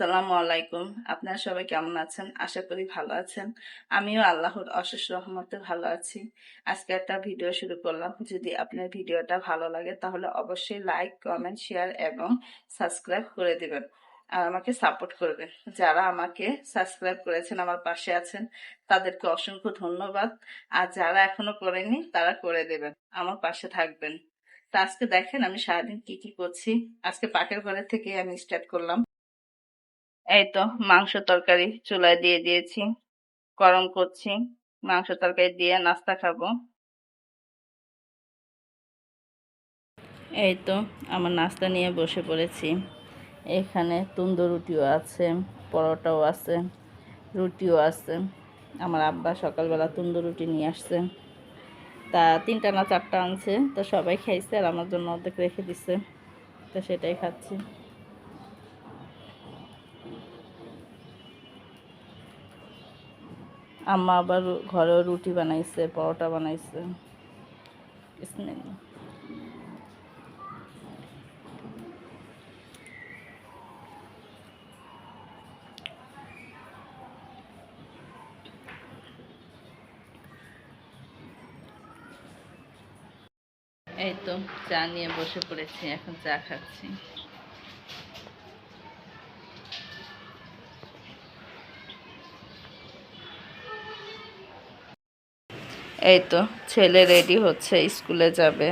আসসালামু আলাইকুম। আপনারা সবাই কেমন আছেন? আশা করি ভালো আছেন। আমিও আল্লাহর অশেষ রহমতে ভালো আছি। আজকে একটা ভিডিও শুরু করলাম। যদি আপনার ভিডিওটা ভালো লাগে তাহলে অবশ্যই লাইক, কমেন্ট, শেয়ার এবং সাবস্ক্রাইব করে দিবেন। আর আমাকে সাপোর্ট করবেন। যারা আমাকে সাবস্ক্রাইব করেছেন, আমার পাশে আছেন, তাদেরকে অসংখ্য ধন্যবাদ। আর যারা এখনো করেনি তারা করে দেবেন, আমার পাশে থাকবেন। তা আজকে দেখেন আমি সারাদিন কি কি করছি। আজকে পাকের ঘরের থেকে আমি স্টার্ট করলাম। এই তো মাংস তরকারি চুলায় দিয়ে দিয়েছি, গরম করছি। মাংস তরকারি দিয়ে নাস্তা খাবো। এই তো আমার নাস্তা নিয়ে বসে পড়েছি। এখানে তন্দুর রুটিও আছে, পরোটাও আছে, রুটিও আছে। আমার আব্বা সকালবেলা তন্দুর রুটি নিয়ে আসছে, তা 3টা না 4টা আনছে। তো সবাই খাইছে আর আমার জন্য অর্ধেক রেখে দিছে, তো সেটাই খাচ্ছি। আম্মা আবার ঘরেও রুটি বানাইছে, পরোটা বানাইছে। বিসমিল্লাহ। এই তো চা নিয়ে বসে পড়েছি, এখন চা খাচ্ছি। এই তো ছেলে রেডি হচ্ছে, স্কুলে যাবে।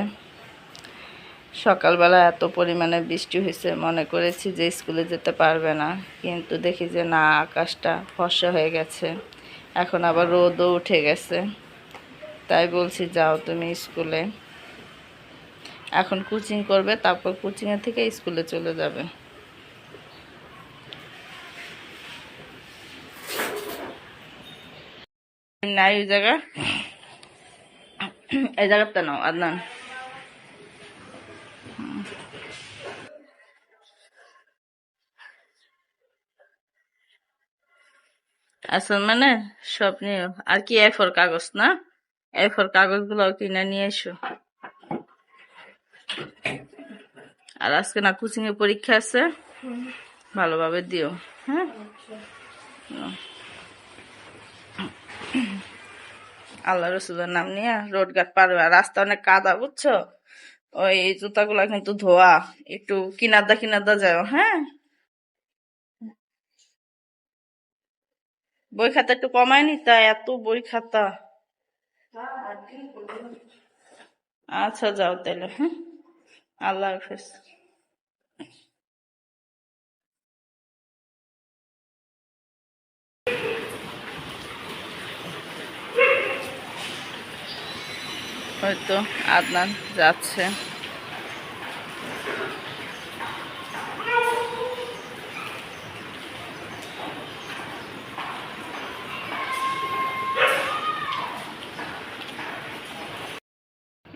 সকালবেলা এত পরিমাণে বৃষ্টি হয়েছে, মনে করেছি যে স্কুলে যেতে পারবে না, কিন্তু দেখি যে না, আকাশটা ফর্সা হয়ে গেছে, এখন আবার রোদও উঠে গেছে। তাই বলছি যাও তুমি স্কুলে। এখন কোচিং করবে, তারপর কোচিংয়ের থেকে স্কুলে চলে যাবে। নাই ওই জায়গা, এই জায়গাটা নাও আদনান। আসল মানে সব নিয়ে আর কি, A4 কাগজ না, A4 কাগজগুলো কিনে নিয়ে এসো। আর আজকে না কোচিং এ পরীক্ষা আছে, ভালোভাবে দিও। হ্যাঁ, আল্লাহ রসুলের নাম নিয়ে রোডঘাট পারবে। আর রাস্তা অনেক কাদা, বুঝছো? ওই জুতাগুলা কিন্তু ধোয়া, একটু কিনাদা কিনাদা যাও। হ্যাঁ, বই খাতা একটু কমায় নিতা, এত বই খাতা। আচ্ছা যাও তাহলে। হ্যাঁ, আল্লাহ হাফেজ। হয়তো আদনান যাচ্ছে।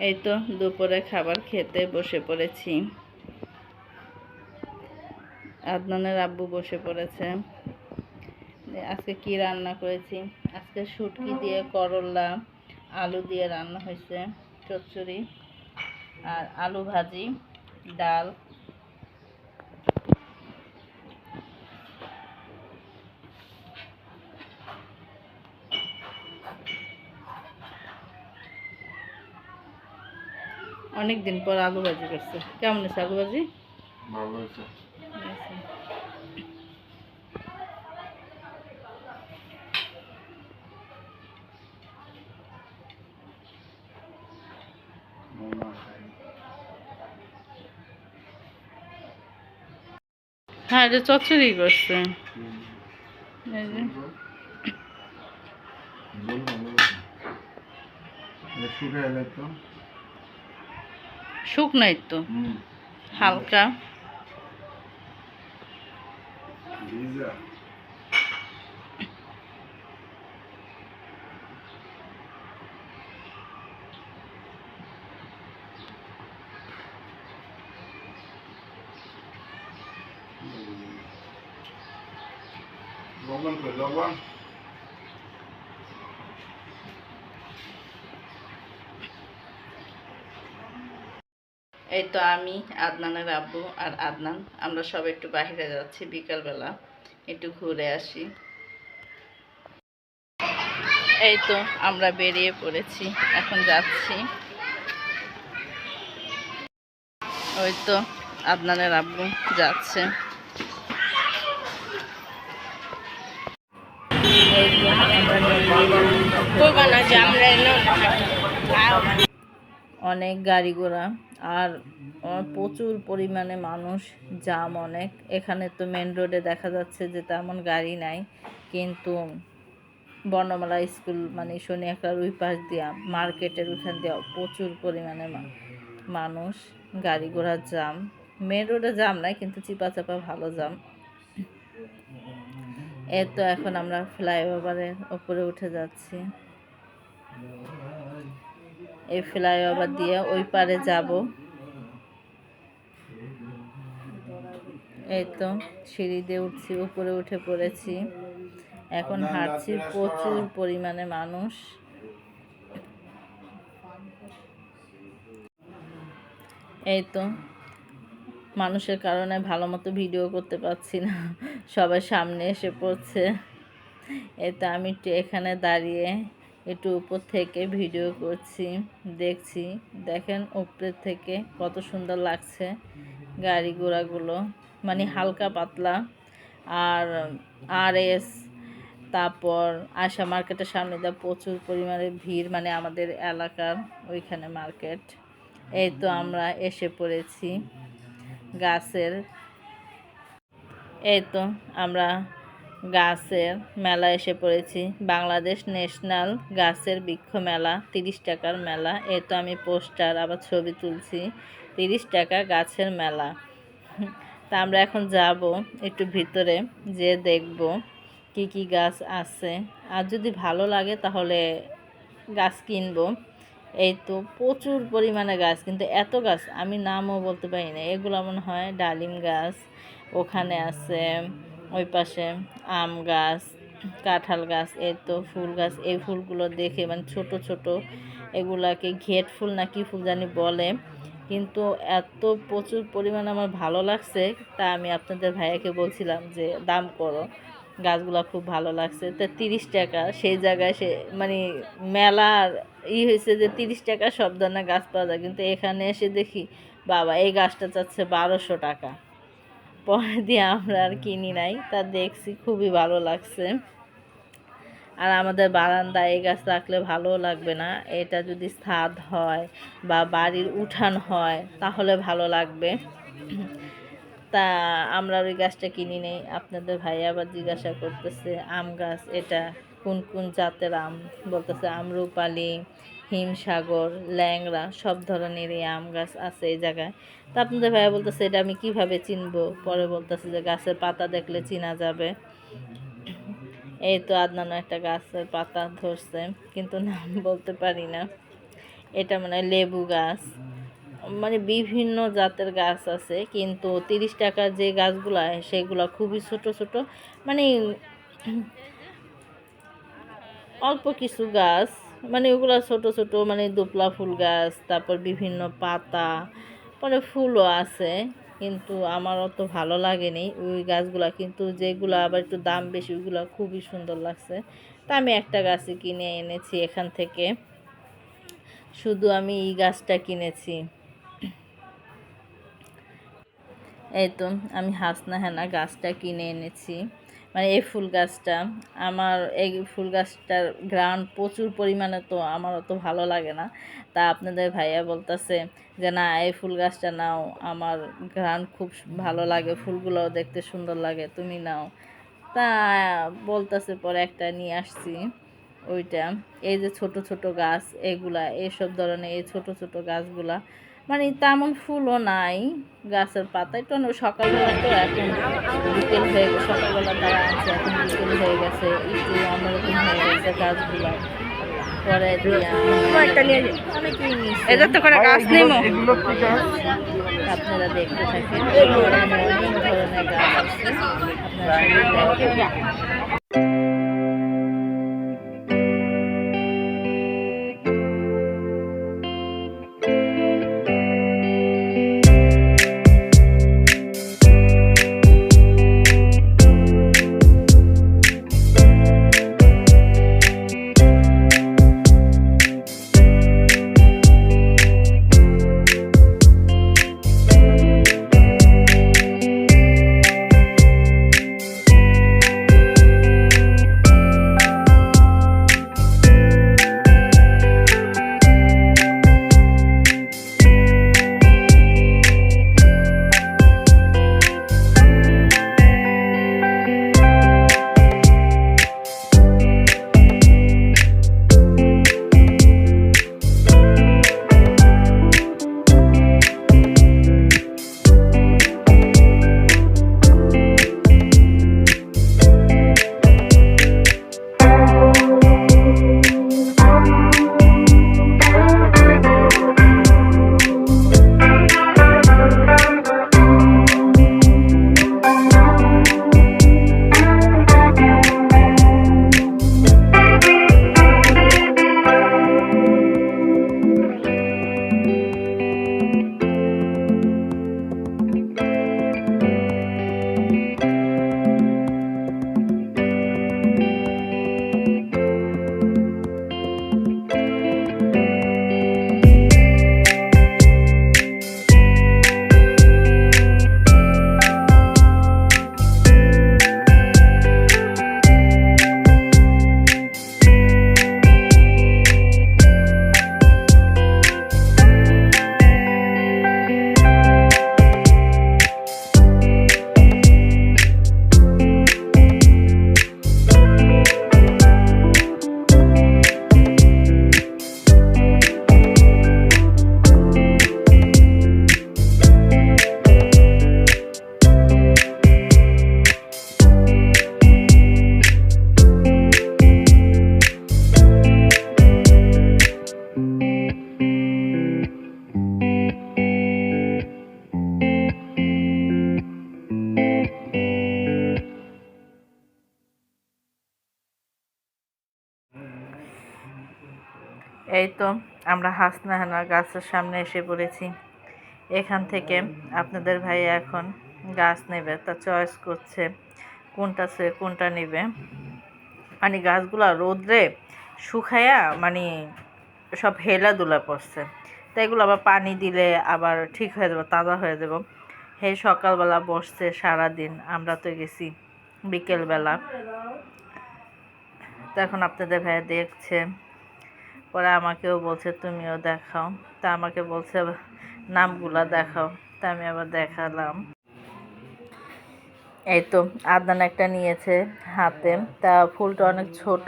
এই তো দুপুরে খাবার খেতে বসে পড়েছি। আদনানের আব্বু বসে পড়েছে। আজকে কি রান্না করেছি? আজকে শুটকি দিয়ে করলা আলু দিয়ে রান্না হয়েছে, চচ্চড়ি আর আলু ভাজি, ডাল। অনেকদিন পর আলু ভাজি করছে। কেমন হয়েছে আলু ভাজি? ভালো হয়েছে। হ্যাঁ, এটা চচ্চড়ি করছে। শুকনাই তো, হালকা। লবণ এই তো আমি, আদনানের আব্বু আর আদনান, আমরা সব একটু বাইরে যাচ্ছি বিকালবেলা। একটু ঘুরে আসি। এই তো আমরা বেরিয়ে পড়েছি, এখন যাচ্ছি। ওই তো আদনানের আব্বু যাচ্ছে। অনেক গাড়ি ঘোড়া আর প্রচুর পরিমাণে মানুষ, জাম অনেক। এখানে তো মেন রোডে দেখা যাচ্ছে যে তেমন গাড়ি নাই, কিন্তু বর্ণমালা স্কুল মানে শনিয়াখার ওই পাশ দিয়া মার্কেটের ওইখান দিয়া প্রচুর পরিমাণে মানুষ, গাড়ি ঘোড়ার জাম। মেন রোডে জাম নাই, কিন্তু চিপা চাপা ভালো জাম। এই তো এখন আমরা ফ্লাইওভারের ওপরে উঠে যাচ্ছি। এই ফ্লাইওভার দিয়ে ওই পারে যাব। এই তো সিঁড়ি দিয়ে উঠছি, উপরে উঠে পড়েছি, এখন হাঁটছি। প্রচুর পরিমাণে মানুষ। এই তো মানুষের কারণে ভালো মতো ভিডিও করতে পারছি না, সবাই সামনে এসে পড়ছে। এই তো আমি এখানে দাঁড়িয়ে একটু উপর থেকে ভিডিও করছি, দেখছি। দেখেন উপরের থেকে কত সুন্দর লাগছে গাড়ি ঘোড়াগুলো, মানে হালকা পাতলা। আর এস, তারপর আশা মার্কেটের সামনে দিয়ে প্রচুর পরিমাণে ভিড়, মানে আমাদের এলাকার ওইখানে মার্কেট। এই তো আমরা এসে পড়েছি গাছের, এই তো আমরা গাছের মেলা এসে পড়েছি। বাংলাদেশ ন্যাশনাল গাছের বৃক্ষ মেলা, 30 টাকার মেলা। এই তো আমি পোস্টার আবার ছবি তুলছি, 30 টাকা গাছের মেলা। তা আমরা এখন যাব একটু ভিতরে, যে দেখব কি কি গাছ আছে, আর যদি ভালো লাগে তাহলে গাছ কিনবো। এই তো প্রচুর পরিমাণে গাছ, কিন্তু এত গাছ আমি নামও বলতে পারি না। এগুলো মনে হয় ডালিম গাছ, ওখানে আছে ওই পাশে আম গাছ, কাঁঠাল গাছ। এই তো ফুল গাছ, এই ফুলগুলো দেখে মানে ছোট ছোট, এগুলাকে ঘেট ফুল না কি ফুল জানি বলে, কিন্তু এত প্রচুর পরিমাণে আমার ভালো লাগছে। তা আমি আপনাদের ভাইয়াকে বলছিলাম যে দাম করো, গাছগুলো খুব ভালো লাগছে। তা 30 টাকা, সেই জায়গায় সে মানে মেলার হয়েছে যে 30 টাকা সব ধরনের গাছ পাওয়া যায়, কিন্তু এখানে এসে দেখি বাবা এই গাছটা চাচ্ছে 1200 টাকা। পরে দিয়ে আমরা আর কিনি নাই, তা দেখছি খুবই ভালো লাগছে। আর আমাদের বারান্দায় এই গাছ রাখলে ভালোও লাগবে না, এটা যদি ছাদ হয় বা বাড়ির উঠান হয় তাহলে ভালো লাগবে। তা আমরা ওই গাছটা কিনি নেই। আপনাদের ভাই আবার জিজ্ঞাসা করতেছে আম গাছ এটা কোন কোন জাতের আম, বলতেছে আম্রপালি, হিমসাগর, ল্যাংড়া, সব ধরনের এই আম গাছ আছে এই জায়গায়। তা আপনাদের ভাইয়া বলতেছে এটা আমি কিভাবে চিনবো, পরে বলতেছে যে গাছের পাতা দেখলে চেনা যাবে। এই তো আদনানো একটা গাছের পাতা ধরছে, কিন্তু নাম বলতে পারি না। এটা মানে লেবু গাছ, মানে বিভিন্ন জাতের গাছ আছে, কিন্তু 30 টাকার যে গাছগুলো সেগুলো খুবই ছোট ছোট, মানে অল্প কিছু গাছ, মানে ওগুলো ছোট ছোট, মানে দোপলা ফুল গাছ, তারপর বিভিন্ন পাতা, পরে ফুলও আছে, কিন্তু আমার অত ভালো লাগেনি ওই গাছগুলা। কিন্তু যেগুলো আবার একটু দাম বেশি ওইগুলো খুবই সুন্দর লাগছে। তা আমি একটা গাছই কিনে এনেছি এখান থেকে, শুধু আমি এই গাছটা কিনেছি। এই তো আমি হাসনা হেনা গাছটা কিনে এনেছি, মানে এই ফুল গাছটা। আমার এই ফুল গাছটার ঘ্রাণ প্রচুর পরিমাণে, তো আমার অত ভালো লাগে না। তা আপনাদের ভাইয়া বলতেছে যে না এই ফুল গাছটা নাও, আমার ঘ্রাণ খুব ভালো লাগে, ফুলগুলোও দেখতে সুন্দর লাগে, তুমি নাও। তা বলতেছে, পরে একটা নিয়ে আসছি ওইটা। এই যে ছোট ছোট গাছ এগুলা, এইসব ধরনের এই ছোট ছোট গাছগুলা, মানে তেমন ফুলও নাই, গাছের পাতা একটু সকালবেলা, তো এখন বিকেল হয়ে গেছে, সকালবেলা তারা আনছে, এখন বিকেল হয়ে গেছে, একটু অন্যরকম হয়ে গেছে গাছগুলো। পরে অনেকেই নিচ্ছে, আপনারা দেখতে থাকেন, অনেক ধরনের গাছ আছে, আপনারা এই তো আমরা হাসনাহানা গাছের সামনে এসে পড়েছি। এখান থেকে আপনাদের ভাই এখন গাছ নেবে, তা চয়েস করছে কোনটা সে কোনটা নেবে। মানে গাছগুলা রোদ্রে শুকায়া মানে সব হেলাদুলা পড়ছে, তো এগুলো আবার পানি দিলে আবার ঠিক হয়ে যাবে, তাজা হয়ে যাব। হে সকালবেলা বসছে সারাদিন, আমরা তো গেছি বিকেলবেলা। তো এখন আপনাদের ভাইয়া দেখছে, পরে আমাকেও বলছে তুমিও দেখাও, তা আমাকে বলছে নামগুলা দেখাও, তা আমি আবার দেখালাম। এই তো আদনান একটা নিয়েছে হাতে, তা ফুলটা অনেক ছোট।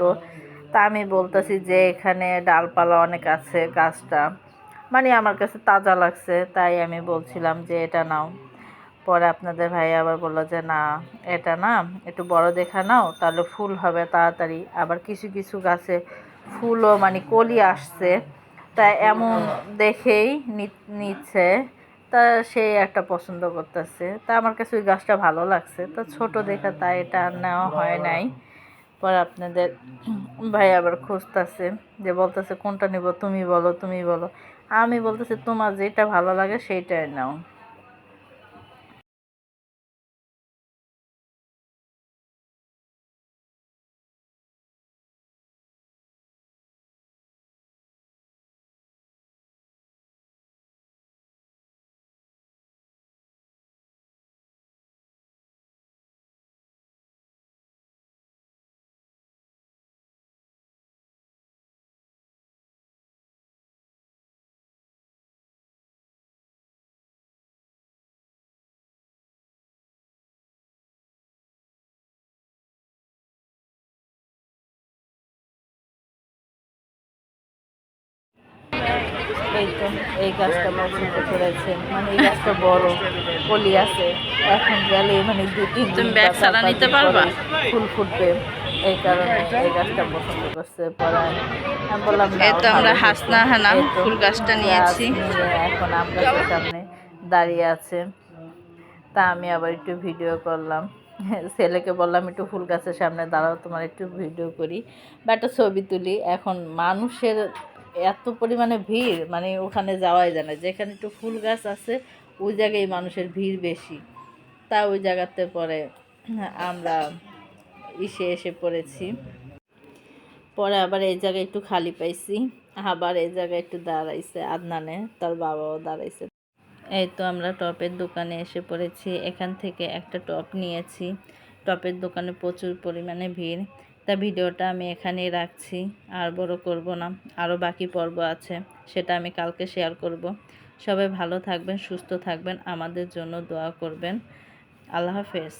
তা আমি বলতেছি যে এখানে ডালপালা অনেক আছে, গাছটা মানে আমার কাছে তাজা লাগছে, তাই আমি বলছিলাম যে এটা নাও। পরে আপনাদের ভাই আবার বললো যে না, এটা না, একটু বড় দেখা নাও, তাহলে ফুল হবে তাড়াতাড়ি। আবার কিছু কিছু গাছে ফুলও মানে কলি আসছে, তা এমন দেখেই নিচ্ছে। তা সে একটা পছন্দ করতেছে, তা আমার কাছে ওই গাছটা ভালো লাগছে, তো ছোট দেখা তাই এটা আর নেওয়া হয় নাই। পরে আপনাদের ভাই আবার খুঁজতেছে, যে বলতেছে কোনটা নিব, তুমি বলো তুমি বলো। আমি বলতেছি তোমার যেটা ভালো লাগে সেইটাই নাও। এই তো এই গাছটা পছন্দ করেছে, মানে এই গাছটা বড় কলি আছে, এখন গেলে মানে 2-3 দিন বা 4-5 দিন পরে ফুল ফুটবে, এই কারণে এই গাছটা পছন্দ করছে। পরে আমি বললাম না, তো আমরা হাসনাহানা ফুল গাছটা নিয়েছি, এখন আম গাছের সামনে দাঁড়িয়ে আছে। তা আমি আবার একটু ভিডিও করলাম, ছেলেকে বললাম একটু ফুল গাছের সামনে দাঁড়াও, তোমার একটু ভিডিও করি বা একটা ছবি তুলি। এখন মানুষের এত পরিমাণে ভিড়, মানে ওখানে যাওয়াই যায় না, যেখানে একটু ফুল গাছ আছে ওই জায়গায় মানুষের ভিড় বেশি। তা ওই জায়গাতে পরে আমরা এসে পড়েছি। পরে আবার এই জায়গায় একটু খালি পাইছি, আবার এই জায়গায় একটু দাঁড়াইছে আদনানে, তার বাবাও দাঁড়াইছে। এই তো আমরা টপের দোকানে এসে পড়েছি, এখান থেকে একটা টপ নিয়েছি। টপের দোকানে প্রচুর পরিমাণে ভিড়, তা ভিডিওটা আমি এখানেই রাখছি, আর বড় করব না, আরও বাকি পর্ব আছে, সেটা আমি কালকে শেয়ার করব। সবাই ভালো থাকবেন, সুস্থ থাকবেন, আমাদের জন্য দোয়া করবেন। আল্লাহ হাফেজ।